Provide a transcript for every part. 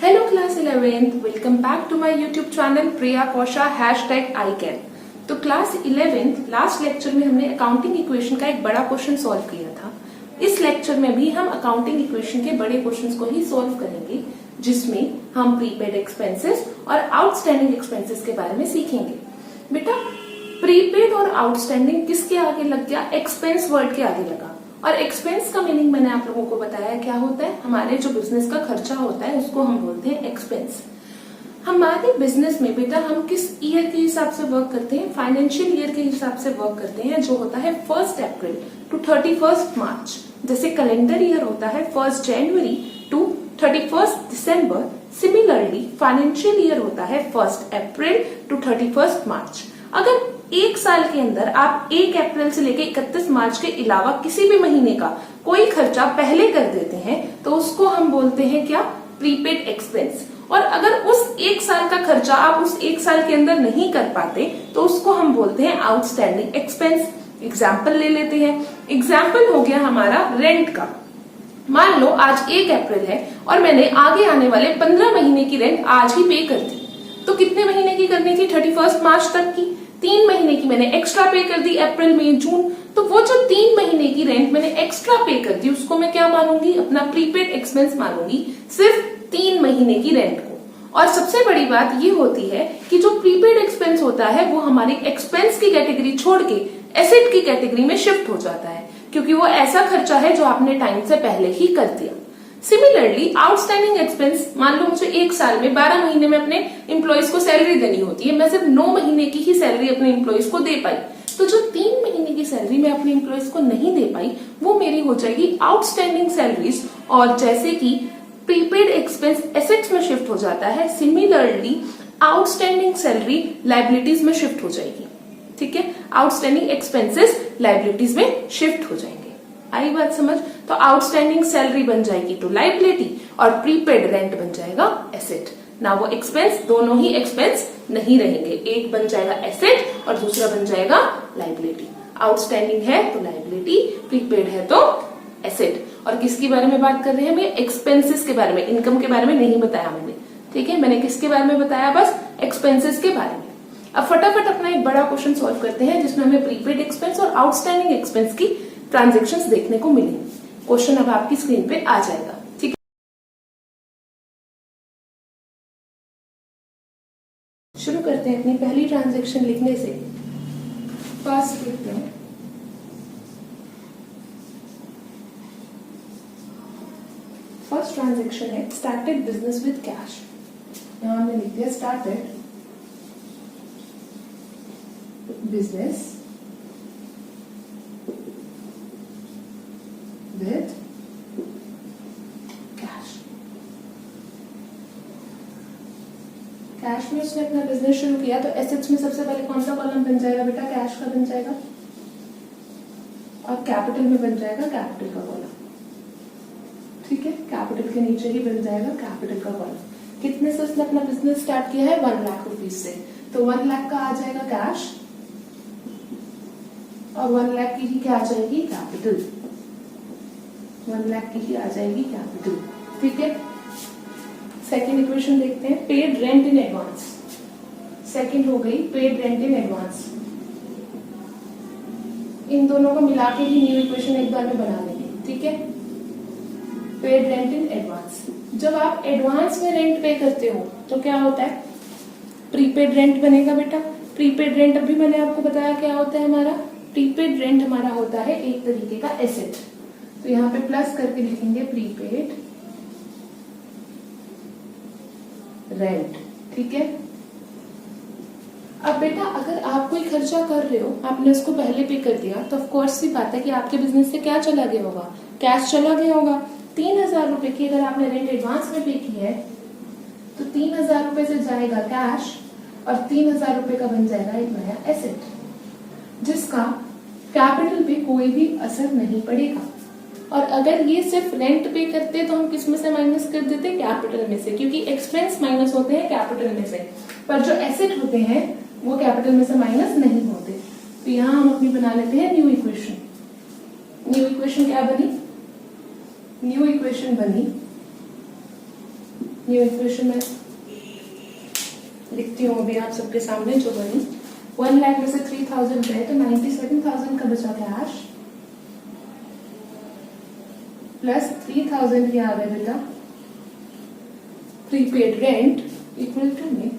Hello class 11th, welcome back to my YouTube channel Priya Kausha #iCan। तो class 11th last lecture में हमने accounting equation का एक बड़ा क्वेश्चन सॉल्व किया था। इस लेक्चर में भी हम अकाउंटिंग इक्वेशन के बड़े क्वेश्चंस को ही सॉल्व करेंगे, जिसमें हम प्रीपेड एक्सपेंसेस और आउटस्टैंडिंग एक्सपेंसेस के बारे में सीखेंगे। बेटा, प्रीपेड और आउटस्टैंडिंग किसके आगे लग गया? एक्सपेंस वर्ड के आगे लगा। और एक्सपेंस का मीनिंग मैंने आप लोगों को बताया क्या होता है। हमारे जो बिजनेस का खर्चा होता है उसको हम बोलते हैं एक्सपेंस। हमारे बिजनेस में बेटा हम किस ईयर के हिसाब से वर्क करते हैं? फाइनेंशियल ईयर के हिसाब से वर्क करते हैं, जो होता है 1 अप्रैल टू 31 मार्च। जैसे कैलेंडर ईयर होता है 1 जनवरी टू 31 दिसंबर। सिमिलरली फाइनेंशियल ईयर होता है 1 अप्रैल टू 31 मार्च। अगर एक साल के अंदर आप 1 अप्रैल से लेकर 31 मार्च के अलावा किसी भी महीने का कोई खर्चा पहले कर देते हैं तो उसको हम बोलते हैं क्या? Prepaid expense. और अगर उस एक साल का खर्चा आप उस एक साल के अंदर नहीं कर पाते तो उसको हम बोलते हैं आउटस्टैंडिंग एक्सपेंस। एग्जाम्पल ले लेते हैं। एग्जाम्पल हो गया हमारा रेंट का। मान लो आज 1 अप्रैल है और मैंने आगे आने वाले 15 महीने की रेंट आज ही पे कर दी। तो कितने महीने की करनी थी? 31 मार्च तक की। 3 महीने की मैंने एक्स्ट्रा पे कर दी, अप्रैल मई जून। तो वो जो 3 महीने की रेंट मैंने एक्स्ट्रा पे कर दी उसको मैं क्या मानूंगी? अपना प्रीपेड एक्सपेंस मानूंगी, सिर्फ 3 महीने की रेंट को। और सबसे बड़ी बात ये होती है कि जो प्रीपेड एक्सपेंस होता है वो हमारी एक्सपेंस की कैटेगरी छोड़ के एसेट की कैटेगरी में शिफ्ट हो जाता है, क्योंकि वो ऐसा खर्चा है जो आपने टाइम से पहले ही कर दिया। सिमिलरली आउटस्टैंडिंग एक्सपेंस, मान लो मुझे एक साल में 12 महीने में अपने एम्प्लॉइज को सैलरी देनी होती है, मैं सिर्फ 9 महीने की ही सैलरी अपने एम्प्लॉइज को दे पाई, तो जो 3 महीने की सैलरी मैं अपने एम्प्लॉइज को नहीं दे पाई वो मेरी हो जाएगी आउटस्टैंडिंग सैलरीज। और जैसे कि प्रीपेड एक्सपेंस एसेट्स में शिफ्ट हो जाता है, सिमिलरली आउटस्टैंडिंग सैलरी लाइबिलिटीज में शिफ्ट हो जाएगी। ठीक है, आउटस्टैंडिंग एक्सपेंसेस लाइबिलिटीज में शिफ्ट हो जाएंगे। आई बात समझ? तो आउटस्टैंडिंग सैलरी बन जाएगी तो लाइबिलिटी और प्रीपेड रेंट बन जाएगा एसेट। ना वो एक्सपेंस, दोनों ही एक्सपेंस नहीं रहेंगे, एक बन जाएगा एसेट और दूसरा बन जाएगा लाइबिलिटी। आउटस्टैंडिंग है तो लाइबिलिटी, प्रीपेड है तो एसेट। और किसके बारे में बात कर रहे हैं? एक्सपेंसेस के बारे में, इनकम के बारे में नहीं बताया मैंने। ठीक है, मैंने किसके बारे में बताया? बस एक्सपेंसेस के बारे में। अब फटाफट अपना एक बड़ा क्वेश्चन सॉल्व करते हैं जिसमें हमें प्रीपेड एक्सपेंस और आउटस्टैंडिंग एक्सपेंस की ट्रांजेक्शन्स देखने को मिलेंगे। क्वेश्चन अब आपकी स्क्रीन पे आ जाएगा। ठीक है, शुरू करते हैं अपनी पहली ट्रांजेक्शन लिखने से। फर्स्ट लिखते हैं फर्स्ट ट्रांजेक्शन है स्टार्टेड बिजनेस विद कैश। यहां हमने लिख दिया started business with cash. Cash में उसने अपना बिजनेस शुरू किया तो एसेट्स में सबसे पहले कौन सा कॉलम बन जाएगा बेटा? कैश का बन जाएगा। और कैपिटल में बन जाएगा कैपिटल का कॉलम। ठीक है, कैपिटल के नीचे ही बन जाएगा कैपिटल का कॉलम। कितने से उसने अपना बिजनेस स्टार्ट किया है? 1 लाख रुपीज से। तो 1 लाख का आ जाएगा कैश और 1 लाख की ही क्या आ जाएगी? कैपिटल। 1 लाख की ही आ जाएगी कैपिटल। ठीक है, सेकेंड इक्वेशन देखते हैं। Paid rent in advance. Second हो गई पेड रेंट इन एडवांस। इन दोनों को मिला के ही न्यू इक्वेशन एक बार में बना लेंगे। ठीक है, पेड रेंट इन एडवांस। जब आप एडवांस में रेंट पे करते हो तो क्या होता है? प्रीपेड रेंट बनेगा बेटा। प्रीपेड रेंट अभी मैंने आपको बताया क्या होता है हमारा। प्रीपेड रेंट हमारा होता है एक तरीके का एसेट। तो यहाँ पे प्लस करके लिखेंगे प्रीपेड रेंट। ठीक है, अब बेटा अगर आप कोई खर्चा कर रहे हो, आपने उसको पहले पे कर दिया तो ऑफ कोर्स सी बात है कि आपके बिजनेस से क्या चला गया होगा? कैश चला गया होगा। 3000 रुपए की अगर आपने रेंट एडवांस में पे की है तो 3000 रुपए से जाएगा कैश और 3000 रुपए का बन जाएगा एक नया एसेट, जिसका कैपिटल पे कोई भी असर नहीं पड़ेगा। और अगर ये सिर्फ रेंट पे करते तो हम किस में से माइनस कर देते? कैपिटल में से, क्योंकि एक्सपेंस माइनस होते हैं कैपिटल में से, पर जो एसेट होते हैं वो कैपिटल में से माइनस नहीं होते। तो यहाँ हम अपनी बना लेते हैं न्यू इक्वेशन। न्यू इक्वेशन क्या बनी? न्यू इक्वेशन बनी न्यू इक्वेशन में लिखती हूँ अभी आप सबके सामने जो बनी। 1 लाख में से 3000 गए तो 97,000 का बचा कैश प्लस 3000 की आ गए बेटा प्रीपेड रेंट इक्वल टू में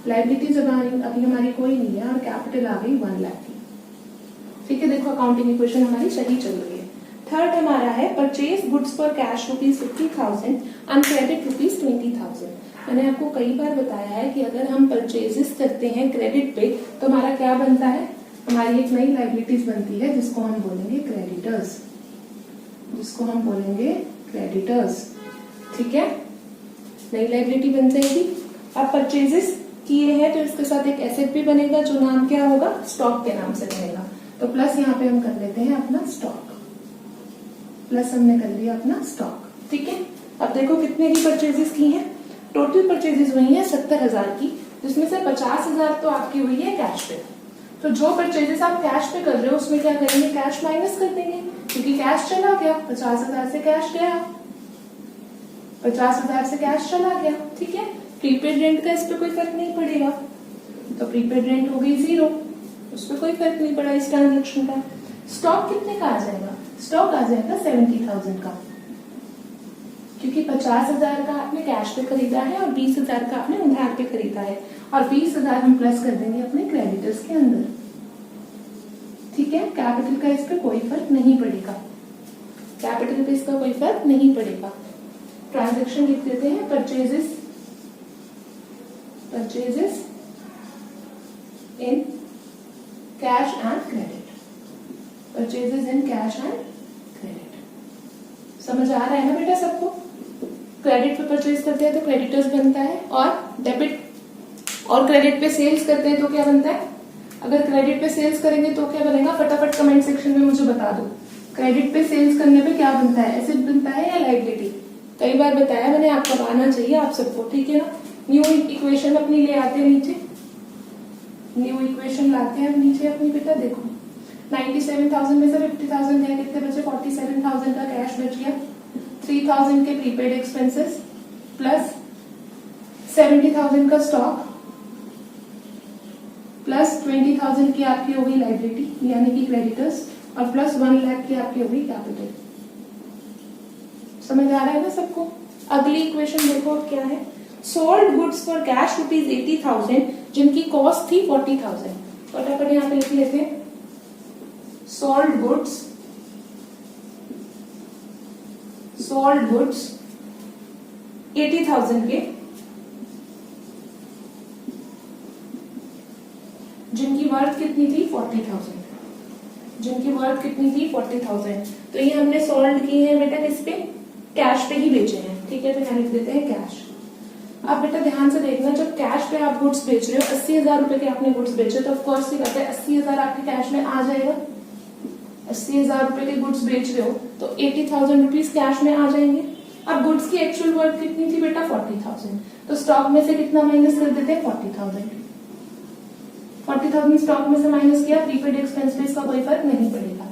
लाइबिलिटीज अभी हमारी कोई नहीं है और कैपिटल आ गई 1 लाख की। ठीक है, देखो अकाउंटिंग इक्वेशन हमारी सही चल रही है। थर्ड हमारा है purchase goods for cash ₹50,000 on credit ₹20,000। मैंने आपको कई बार बताया है कि अगर हम परचेजेस करते हैं क्रेडिट पे तो हमारा क्या बनता है, हमारी एक नई लाइबिलिटीज बनती है जिसको हम बोलेंगे क्रेडिटर्स, जिसको हम बोलेंगे क्रेडिटर्स। ठीक है, नई लाइबिलिटी बनते हैं। अब परचेजेस किए हैं तो इसके साथ एक एसेट भी बनेगा जो नाम क्या होगा, स्टॉक के नाम से बनेगा। तो प्लस यहाँ पे हम कर लेते हैं अपना स्टॉक, प्लस हमने कर लिया अपना स्टॉक। ठीक है, अब देखो कितने की परचेजेस की हैं। टोटल परचेजेस हुई है 70,000 की, जिसमें से 50,000 तो आपकी हुई है कैश पे। तो जो परचेजेस आप कैश पे कर रहे हो उसमें क्या करेंगे, कैश माइनस कर देंगे क्योंकि कैश चला गया। 50,000 से कैश गया, 50,000 से कैश चला गया। ठीक है, प्रीपेड रेंट का इस पे कोई फर्क नहीं पड़ेगा तो प्रीपेड रेंट हो गई 0, उस पर कोई फर्क नहीं पड़ा इस ट्रांजेक्शन का। स्टॉक कितने का आ जाएगा, स्टॉक आ जाएगा 70,000 का क्योंकि 50,000 का आपने कैश पे खरीदा है और 20,000 का आपने उधार पे खरीदा है और 20,000 हम प्लस कर देंगे अपने क्रेडिटर्स के अंदर। ठीक है, कैपिटल का इस पे कोई फर्क नहीं पड़ेगा, कैपिटल पे इसका कोई फर्क नहीं पड़ेगा। ट्रांजेक्शन लिख देते हैं purchases in cash and credit, purchases in cash and credit. समझ आ रहा है ना बेटा सबको। क्रेडिट पे परचेज करते हैं तो क्रेडिटर्स बनता है और डेबिट और क्रेडिट पे सेल्स करते हैं तो क्या बनता है। अगर क्रेडिट पे सेल्स करेंगे तो क्या बनेगा, फटाफट कमेंट सेक्शन में मुझे बता दो। क्रेडिट पे सेल्स करने पे क्या बनता है, एसेट बनता है या लायबिलिटी। कई बार बताया मैंने, आपको आना चाहिए आप सबको। ठीक है ना, न्यू इक्वेशन अपनी ले आते हैं नीचे, न्यू इक्वेशन लाते हैं नीचे अपनी बेटा। देखो 97,000 में से 50,000 है, कितने बचे 47,000 का कैश बच गया, 3,000 के प्रीपेड एक्सपेंसेस प्लस 70,000 का स्टॉक प्लस 20,000 की आपकी हो गई लाइबिलिटी यानी कि क्रेडिटर्स और प्लस 1 लाख की आपकी हो गई कैपिटल। समझ आ रहा है ना सबको। अगली इक्वेशन देखो क्या है, सोल्ड गुड्स फॉर कैश ₹80,000 जिनकी कॉस्ट थी 40,000। फटाफट यहाँ पे लिख लेते हैं, सोल्ड गुड्स $80,000 के जिनकी वर्थ कितनी थी 40,000, जिनकी वर्थ कितनी थी 40,000। तो ये हमने सोल्ड की है बेटा किस पे, कैश पे ही बेचे हैं। ठीक है, तो यहाँ लिख देते हैं कैश। अब बेटा ध्यान से देखना, जब कैश पे आप गुड्स बेच रहे हो, 80,000 रुपए के आपने गुड्स बेचे तो ऑफकोर्स सी बात है 80,000 आपके कैश में आ जाएगा। 80,000 रुपए के गुड्स बेच रहे हो तो 80,000 रुपीज कैश में आ जाएंगे। अब गुड्स की एक्चुअल वर्थ कितनी थी बेटा 40,000, तो स्टॉक में से कितना माइनस कर देते हैं 40,000। 40,000 स्टॉक में से माइनस किया, प्रीपेड एक्सपेंस पे इसका कोई फर्क नहीं पड़ेगा।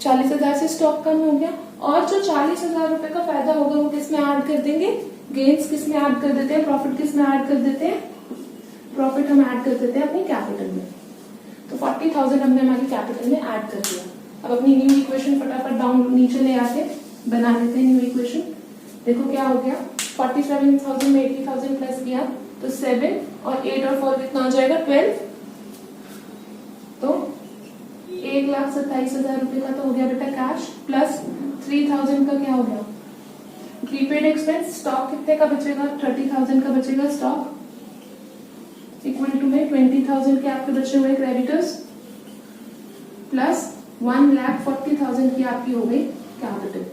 40,000 से स्टॉक कम हो गया और जो 40,000 रुपए का फायदा होगा वो किस में ऐड कर देंगे, गेन्स किस में ऐड कर देते हैं, प्रॉफिट किस में ऐड कर देते हैं, प्रॉफिट हम ऐड कर देते हैं अपनी कैपिटल में। तो 40,000 हमने हमारी कैपिटल में ऐड कर दिया। अब अपनी न्यू इक्वेशन फटाफट डाउन नीचे ले आते बना लेते हैं न्यू इक्वेशन। देखो क्या हो गया, 47,000 में 80,000 प्लस किया तो 7 और 8 और 4 कितना हो जाएगा 12, तो 1,27,000 रुपए का तो हो गया बेटा कैश प्लस 3,000 का क्या हो गया प्रीपेड एक्सपेंस। स्टॉक कितने का बचेगा 30,000 का बचेगा स्टॉक इक्वल टू में 20,000 के आपके बचे हुए क्रेडिटर्स प्लस 1,40,000 की आपकी हो गई कैपिटल।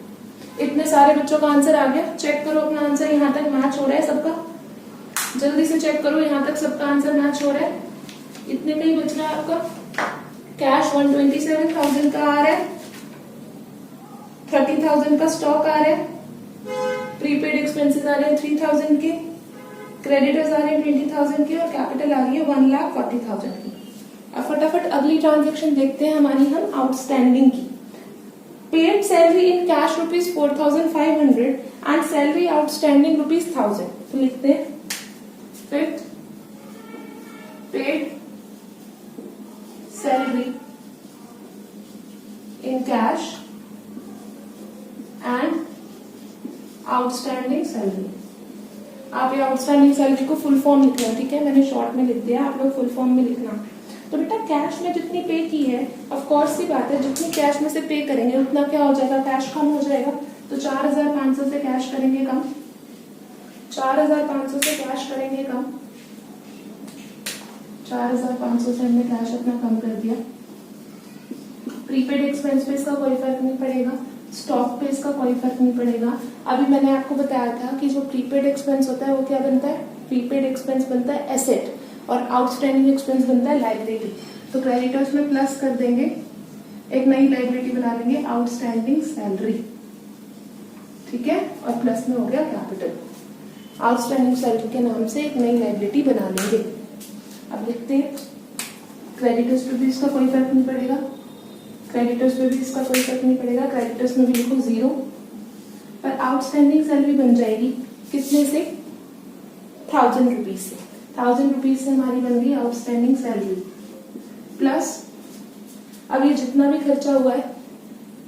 इतने सारे बच्चों का आंसर आ गया। चेक करो अपना आंसर, यहाँ तक मैच हो रहा है सबका, जल्दी से चेक करो यहाँ तक सबका आंसर मैच हो रहा है। इतने में ही बच रहा है आपका कैश 127,000 का आ रहा है, 30,000 का स्टॉक आ रहा है, प्रीपेड एक्सपेंसेस आ रहे हैं 3,000 के, क्रेडिटर्स आ रहे हैं 20,000 के और कैपिटल आ रही है 1,40,000 की। अब फटाफट अगली ट्रांजेक्शन देखते हैं हमारी हम आउटस्टैंडिंग की। Paid salary in cash rupees 4,500 and salary outstanding rupees 1,000। तो लिखते हैं fifth, paid salary in cash and outstanding salary. आप ये आउटस्टैंडिंग सैलरी को फुल फॉर्म लिखना, ठीक है, मैंने शॉर्ट में लिख दिया, आप लोग फुल फॉर्म में लिखना। तो बेटा कैश में जितनी पे की है, ऑफ कोर्स सी बात है, जितनी कैश में से पे करेंगे उतना क्या हो जाएगा, कैश कम हो जाएगा। तो 4,500 से कैश करेंगे कम, 4,500 से कैश करेंगे कम, 4,500 से हमने कैश अपना कम कर दिया। प्रीपेड एक्सपेंस पे इसका कोई फर्क नहीं पड़ेगा, स्टॉक पे इसका कोई फर्क नहीं पड़ेगा। अभी मैंने आपको बताया था कि जो प्रीपेड एक्सपेंस होता है वो क्या बनता है, प्रीपेड एक्सपेंस बनता है एसेट और आउटस्टैंडिंग एक्सपेंस बनता है लाइबिलिटी। तो क्रेडिटर्स में प्लस कर देंगे, एक नई लाइबिलिटी बना लेंगे आउटस्टैंडिंग सैलरी, ठीक है, और प्लस में हो गया कैपिटल। आउटस्टैंडिंग सैलरी के नाम से एक नई लाइबिलिटी बना लेंगे। अब लिखते हैं क्रेडिटर्स पे भी इसका कोई फर्क नहीं पड़ेगा, क्रेडिटर्स पे भी इसका कोई फर्क नहीं पड़ेगा, क्रेडिटर्स में भी लिखो 0, पर आउटस्टैंडिंग सैलरी बन जाएगी कितने से, 1,000 रुपीज से। 1,000 रुपीज से हमारी बन गई आउटस्टैंडिंग सैलरी प्लस, अब ये जितना भी खर्चा हुआ है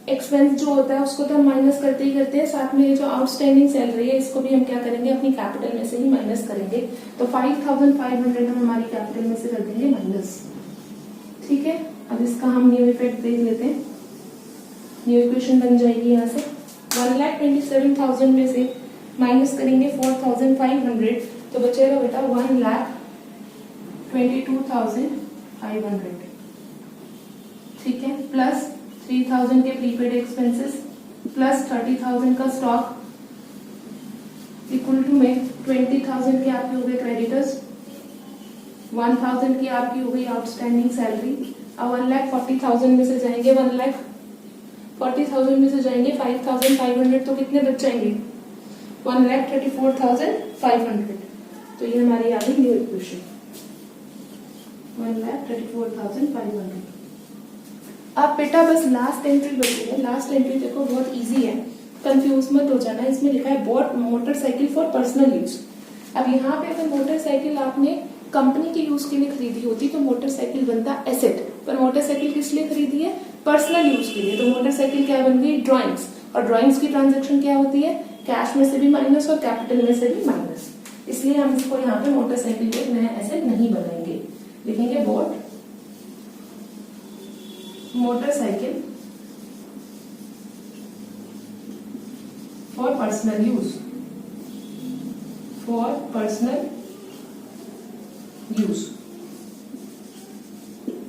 एक्सपेंस जो होता है उसको तो हम माइनस करते ही करते हैं, साथ में ये जो आउटस्टैंडिंग सैलरी है इसको भी हम क्या करेंगे, अपनी कैपिटल में से ही माइनस करेंगे। तो 5,500 हम हमारी कैपिटल में से कर देंगे माइनस, ठीक है। अब इसका हम न्यू इफेक्ट देख लेते हैं, न्यू इक्वेशन बन जाएगी यहाँ से 1,27,000 में से माइनस करेंगे 4,500 तो बचेगा बेटा 1,22,500, ठीक है, प्लस 3,000 के प्रीपेड एक्सपेंसेस प्लस 30,000 का स्टॉक इक्वल टू में 20,000 की आपकी हो गई क्रेडिटर्स, 1,000 की आपकी हो गई आउटस्टैंडिंग सैलरी। अब 1,40,000 में से जाएंगे 1,40,000 में से जाएंगे 5,500 तो कितने बच जाएंगे, 1,34,500। तो ये हमारी आ गई न्यू इक्वेशन 1,34,500। अब बेटा बस लास्ट एंट्री बची है, लास्ट एंट्री देखो बहुत इजी है, कंफ्यूज मत हो जाना। इसमें लिखा है bought motorcycle for personal use. अब यहाँ पे अगर मोटरसाइकिल आपने कंपनी के यूज के लिए खरीदी होती तो मोटरसाइकिल बनता एसेट, पर मोटरसाइकिल किस लिए खरीदी है, पर्सनल यूज के लिए। तो मोटरसाइकिल क्या बन गई, ड्रॉइंग्स, और ड्रॉइंग्स की ट्रांजेक्शन क्या होती है, कैश में से भी माइनस और कैपिटल में से भी माइनस, इसलिए हम इसको यहाँ पे मोटरसाइकिल को एक नया एसेट नहीं बनाएंगे, लिखेंगे bought motorcycle for personal use, for personal use,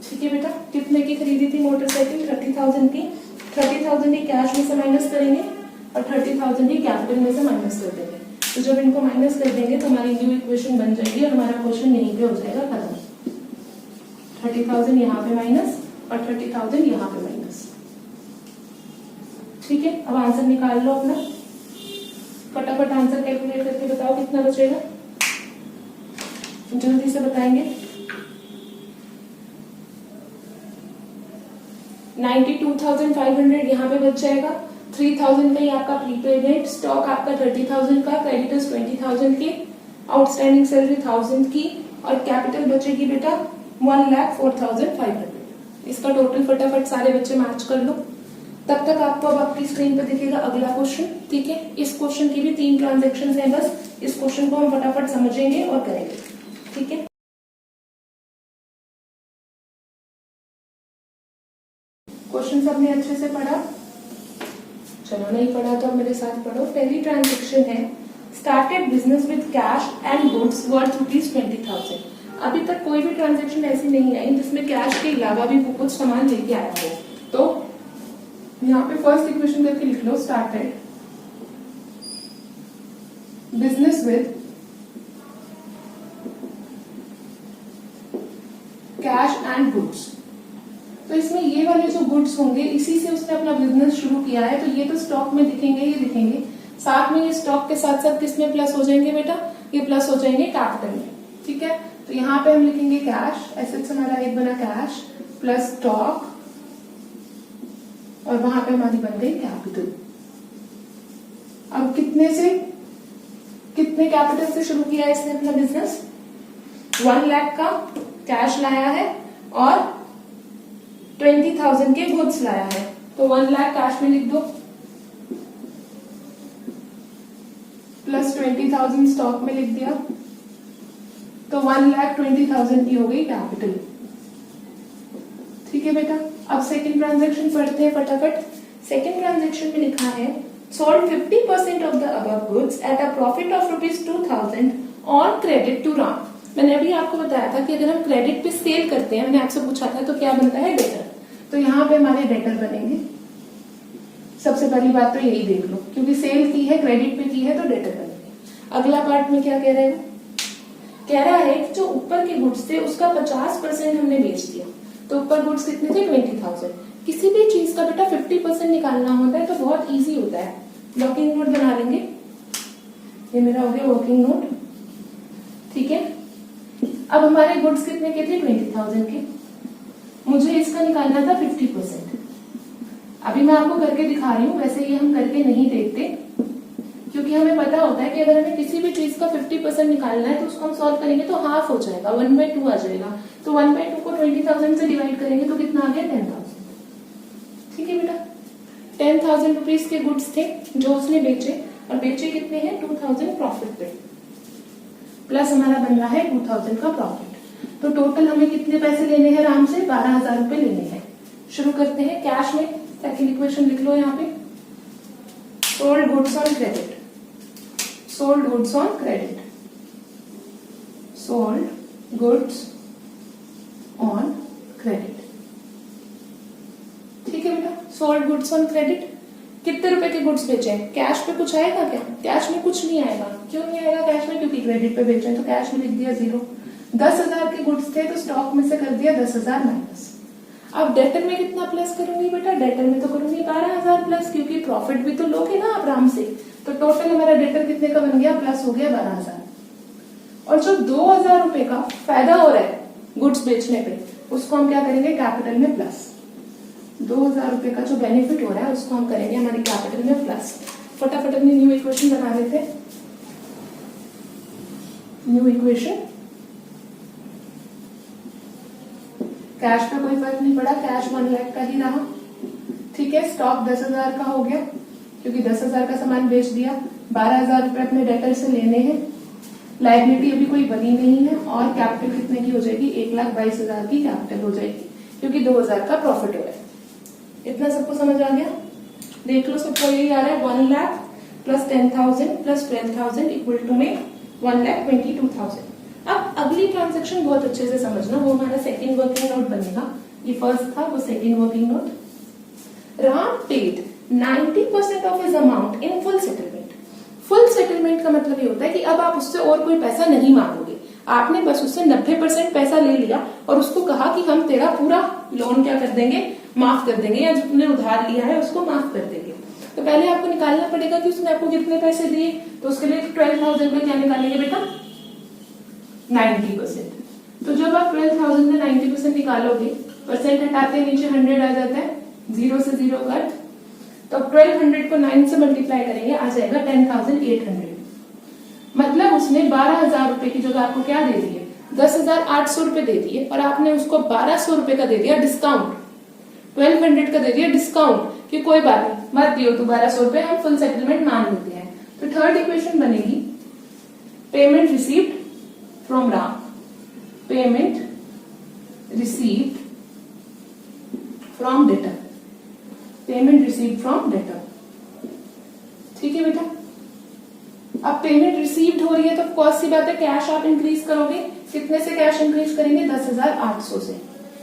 ठीक है बेटा। कितने की खरीदी थी मोटरसाइकिल, 30,000 की, 30,000 ही कैश में से माइनस करेंगे और 30,000 ही कैपिटल में से माइनस कर देंगे। तो जब इनको माइनस कर देंगे तो हमारी न्यू इक्वेशन बन जाएगी और हमारा क्वेश्चन यहीं पे हो जाएगा खत्म। 30,000 यहाँ पे माइनस और 30,000 यहाँ पे माइनस, ठीक है। अब आंसर निकाल लो अपना, फटाफट आंसर कैलकुलेट करके बताओ कितना बचेगा, जल्दी से बताएंगे। 92,500 यहाँ पे बच जाएगा, 3,000 का ही आपका प्रीपेड है, स्टॉक आपका 30,000 का, क्रेडिटर्स 20,000 के, आउटस्टैंडिंग सैलरी 1,000 की और कैपिटल बचेगी बेटा 1,04,500। इसका टोटल फटाफट सारे बच्चे मैच कर लो। तब तक आपको अब आपकी स्क्रीन पर दिखेगा अगला क्वेश्चन, ठीक है। इस क्वेश्चन की भी 3 ट्रांजेक्शन है, बस इस क्वेश्चन को हम फटाफट समझेंगे और करेंगे, ठीक है। क्वेश्चन सबने अच्छे से पढ़ा, चलो नहीं पढ़ा तो मेरे साथ पढ़ो। पहली ट्रांजेक्शन है started business with cash and goods worth ₹20,000। अभी तक कोई भी ट्रांजेक्शन ऐसी नहीं आई जिसमें कैश के अलावा भी वो कुछ सामान लेके आया हो। तो यहाँ पे फर्स्ट इक्वेशन करके लिख लो, started business with cash and goods. तो इसमें ये वाले जो गुड्स होंगे इसी से उसने अपना बिजनेस शुरू किया है, तो ये तो स्टॉक में दिखेंगे, ये दिखेंगे, साथ में ये स्टॉक के साथ साथ किसमें प्लस हो जाएंगे बेटा, ये प्लस हो जाएंगे कैपिटल में, ठीक है। तो यहाँ पे हम लिखेंगे कैश, एसेट्स हमारा एक बना कैश प्लस स्टॉक और वहां पे हमारी बन गई कैपिटल। अब कितने कैपिटल से शुरू किया है इसने अपना बिजनेस? 1 लाख का कैश लाया है और 20,000 के गुड्स लाया है, तो 1 लाख कैश में लिख दो प्लस 20,000 स्टॉक में लिख दिया, तो 1,20,000 की हो गई कैपिटल। ठीक है बेटा, अब सेकंड ट्रांजैक्शन पढ़ते हैं फटाफट। सेकंड ट्रांजैक्शन में लिखा है sold 50% of the above goods at a profit of ₹2,000 on credit to Ram. मैंने अभी आपको बताया था कि अगर हम क्रेडिट पे सेल करते हैं, मैंने आपसे पूछा था तो क्या बनता है? डेटर। तो यहाँ पे हमारे डेटर बनेंगे। सबसे पहली बात तो यही देख लो, क्योंकि सेल की है, क्रेडिट पे की है, तो डेटर बनेंगे। अगला पार्ट में क्या कह रहे हैं? कह रहा है कि जो ऊपर के गुड्स थे उसका 50% हमने बेच दिया, तो ऊपर गुड्स कितने थे? 20,000। किसी भी चीज का बेटा 50% निकालना होता है तो बहुत इजी होता है। वर्किंग नोट बना लेंगे, ये मेरा हो गया वर्किंग नोट। ठीक है, अब हमारे गुड्स कितने के थे? 20,000 के। मुझे इसका निकालना था 50%। अभी मैं आपको करके दिखा रही हूँ, वैसे ये हम करके नहीं देखते, क्योंकि हमें पता होता है कि अगर हमें किसी भी चीज का 50% निकालना है तो उसको हम सॉल्व करेंगे तो हाफ हो जाएगा, 1/2 आ जाएगा। तो 1/2 को 20,000 से डिवाइड करेंगे तो कितना आ गया? 10,000। ठीक है बेटा, 10,000 रुपीज के गुड्स थे जो उसने बेचे, और बेचे कितने हैं? 2,000 प्रॉफिट पे, प्लस हमारा बन रहा है 2,000 का प्रॉफिट। तो टोटल हमें कितने पैसे लेने हैं राम से? 12,000 रुपए लेने हैं। शुरू करते हैं कैश में। सेकंड इक्वेशन लिख लो यहाँ पे, sold goods on credit, sold goods on credit, sold goods on credit. ठीक है बेटा, सोल्ड गुड्स ऑन क्रेडिट। कितने रुपए के गुड्स बेचे? कैश पे कुछ आएगा क्या? कैश में कुछ नहीं आएगा। क्यों नहीं आएगा कैश में? क्योंकि क्रेडिट पे बेचे, तो कैश में लिख दिया 0। 10,000 के गुड्स थे तो स्टॉक में से कर दिया 10,000 माइनस। अब डेटर में कितना प्लस करूंगी बेटा? डेटर में तो करूंगी 12,000 प्लस, क्योंकि प्रॉफिट भी तो लोगे ना आप राम से। तो टोटल हमारा डेटर कितने का बन गया? प्लस हो गया 12,000। और जो 2,000 रुपए का फायदा हो रहा है गुड्स बेचने पे, उसको हम क्या करेंगे? कैपिटल में प्लस। 2,000 रुपए का जो बेनिफिट हो रहा है उसको हम करेंगे हमारी कैपिटल में प्लस। फटाफट अपनी न्यू इक्वेशन बना लेते हैं। न्यू इक्वेशन, कैश पे कोई फर्क नहीं पड़ा, कैश 1 लाख का ही रहा। ठीक है, स्टॉक 10,000 का हो गया क्योंकि 10,000 का सामान बेच दिया। 12,000 रुपए अपने डेटर से लेने हैं। लायबिलिटी अभी कोई बनी नहीं है, और कैपिटल कितने की हो जाएगी? 1,22,000 की कैपिटल हो जाएगी, क्योंकि 2,000 का प्रॉफिट हो रहा है। इतना सबको समझ आ गया? देख लो, सबको यही आ रहा है। 1 lakh plus 10,000 plus 12,000 equal to में 1,22,000। अब अगली ट्रांजेक्शन बहुत अच्छे से समझना, वो हमारा सेकंड वर्किंग नोट बनेगा। ये फर्स्ट था, वो second working note. Ram paid 90% of his amount in full settlement. Full settlement का मतलब ये होता है कि अब आप उससे और कोई पैसा नहीं मांगोगे, आपने बस उससे 90% पैसा ले लिया और उसको कहा कि हम तेरा पूरा लोन क्या कर देंगे? माफ कर देंगे, या जो तुमने उधार लिया है उसको माफ कर देंगे। तो पहले आपको निकालना पड़ेगा कि उसने आपको कितने पैसे दिए। तो उसके लिए 12,000 का क्या निकालेंगे बेटा? 90%। तो जब आप 12,000 में 90% निकालोगे, परसेंट हटाते नीचे 100 आ जाता है, 0 से 0 कट। तो 1200 को 9 से मल्टीप्लाई करेंगे, आ जाएगा 10,800। मतलब उसने 12,000 रुपए की जगह आपको क्या दे दिए? 10,800 रुपए दे दिए, और आपने उसको 1,200 रुपए का दे दिया डिस्काउंट। 1,200 का दे दिया डिस्काउंट कि कोई बात नहीं, मत दियो तो 1,200 रुपए, हम फुल सेटलमेंट मान लेते हैं। तो थर्ड इक्वेशन बनेगी payment received from Ram, payment received from debtor, payment received from debtor. ठीक है बेटा, अब पेमेंट रिसीव्ड हो रही है तो कौन सी बात है? कैश आप इंक्रीज करोगे। कितने से कैश इंक्रीज करेंगे? 10,800 से।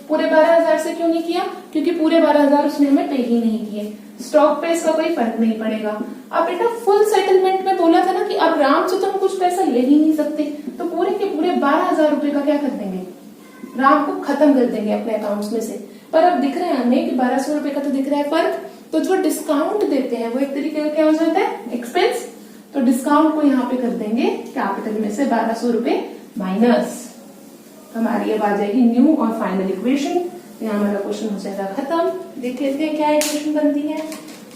पूरे 12,000 से क्यों नहीं किया? क्योंकि पूरे 12,000 उसने हमें पे ही नहीं किए। स्टॉक पे इसका कोई फर्क नहीं पड़ेगा। अब बेटा फुल सेटलमेंट में बोला था ना कि अब राम से तो हम कुछ पैसा ले ही नहीं सकते, तो पूरे के पूरे 12,000 रुपए का क्या कर देंगे? राम को खत्म कर देंगे अपने अकाउंट्स में से। पर अब दिख रहा है हमें कि 1,200 रुपए का तो दिख रहा है फर्क, तो जो डिस्काउंट देते हैं वो एक तरीके का क्या हो जाता है? एक्सपेंस। तो डिस्काउंट को यहाँ पे कर देंगे कैपिटल में से 1,200 रुपए माइनस। हमारी अब आ जाएगी न्यू और फाइनल इक्वेशन। यहाँ हमारा क्वेश्चन हो जाएगा खत्म। देख लेते हैं क्या इक्वेशन बनती है।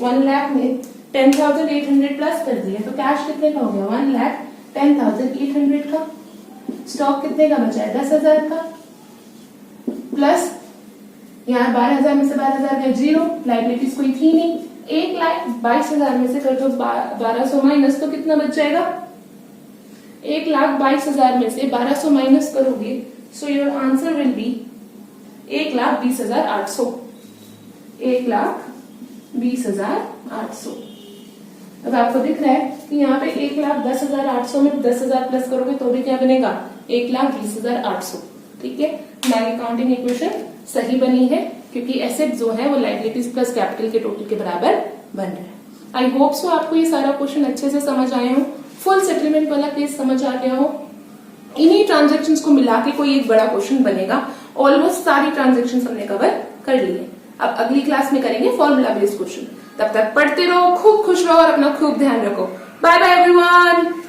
1 लाख में 10,800 प्लस कर दिया तो कैश कितने का हो गया 1,10,800 का। स्टॉक कितने का बचा है 10,000 का, प्लस यहाँ 12,000 में से 12,000 गया जीरो, लाइबिलिटीज कोई थी नहीं। 1,22,000 में से कर दो 1200 माइनस तो कितना बच जाएगा 1,22,000 में से 1200 माइनस करोगे so your answer will be 1,20,800। 1,20,800। अब आपको दिख रहा है कि यहाँ पे 1,10,800 में 10,000 प्लस करोगे तो भी क्या बनेगा 1,20,800। ठीक है, हमारी काउंटिंग इक्वेशन सही बनी है क्योंकि एसेट जो है वो लाइबिलिटीज प्लस कैपिटल के टोटल के बराबर बन रहा है। आई होप सो आपको ये सारा क्वेश्चन अच्छे से समझ आए हो, फुल सेटलमेंट वाला केस समझ आ गया हो। इन्हीं ट्रांजेक्शन्स को मिला के कोई एक बड़ा क्वेश्चन बनेगा। ऑलमोस्ट सारी ट्रांजेक्शन्स हमने कवर कर ली है। अब अगली क्लास में करेंगे फॉर्मूला बेस्ड क्वेश्चन। तब तक पढ़ते रहो, खूब खुश रहो और अपना खूब ध्यान रखो। Bye bye everyone.